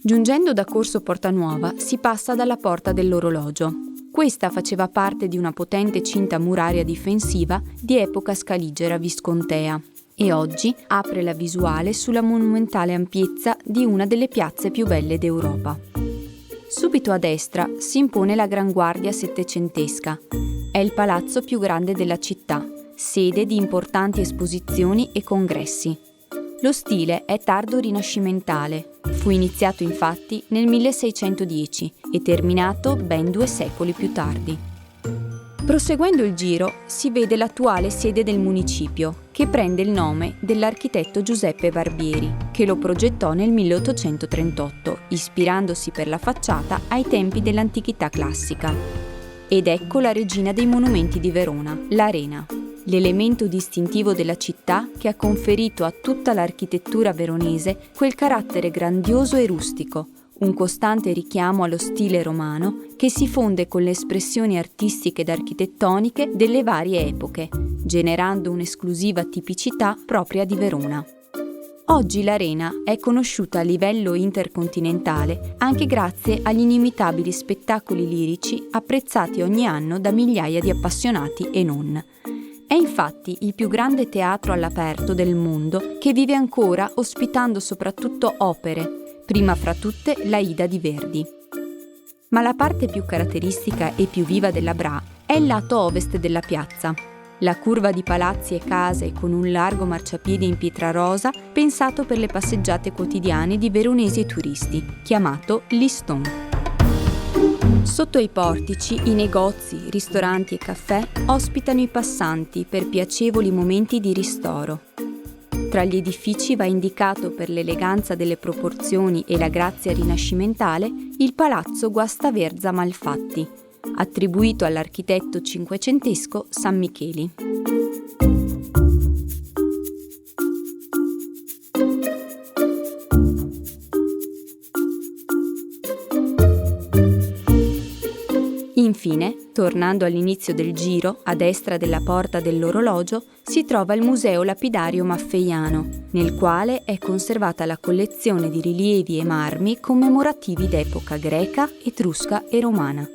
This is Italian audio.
Giungendo da Corso Portanuova si passa dalla Porta dell'Orologio. Questa faceva parte di una potente cinta muraria difensiva di epoca scaligera-viscontea e oggi apre la visuale sulla monumentale ampiezza di una delle piazze più belle d'Europa. Subito a destra si impone la Gran Guardia settecentesca. È il palazzo più grande della città, sede di importanti esposizioni e congressi. Lo stile è tardo rinascimentale. Fu iniziato infatti nel 1610 e terminato ben 2 secoli più tardi. Proseguendo il giro si vede l'attuale sede del municipio, che prende il nome dell'architetto Giuseppe Barbieri, che lo progettò nel 1838, ispirandosi per la facciata ai tempi dell'antichità classica. Ed ecco la regina dei monumenti di Verona, l'Arena, l'elemento distintivo della città che ha conferito a tutta l'architettura veronese quel carattere grandioso e rustico, un costante richiamo allo stile romano che si fonde con le espressioni artistiche ed architettoniche delle varie epoche, generando un'esclusiva tipicità propria di Verona. Oggi l'Arena è conosciuta a livello intercontinentale anche grazie agli inimitabili spettacoli lirici apprezzati ogni anno da migliaia di appassionati e non. È infatti il più grande teatro all'aperto del mondo che vive ancora ospitando soprattutto opere, prima fra tutte l'Aida di Verdi. Ma la parte più caratteristica e più viva della Bra è il lato ovest della piazza, la curva di palazzi e case con un largo marciapiede in pietra rosa pensato per le passeggiate quotidiane di veronesi e turisti, chiamato Liston. Sotto i portici, i negozi, ristoranti e caffè ospitano i passanti per piacevoli momenti di ristoro. Tra gli edifici va indicato per l'eleganza delle proporzioni e la grazia rinascimentale il Palazzo Guastaverza Malfatti, attribuito all'architetto cinquecentesco San Micheli. Infine, tornando all'inizio del giro, a destra della Porta dell'Orologio, si trova il Museo Lapidario Maffeiano, nel quale è conservata la collezione di rilievi e marmi commemorativi d'epoca greca, etrusca e romana.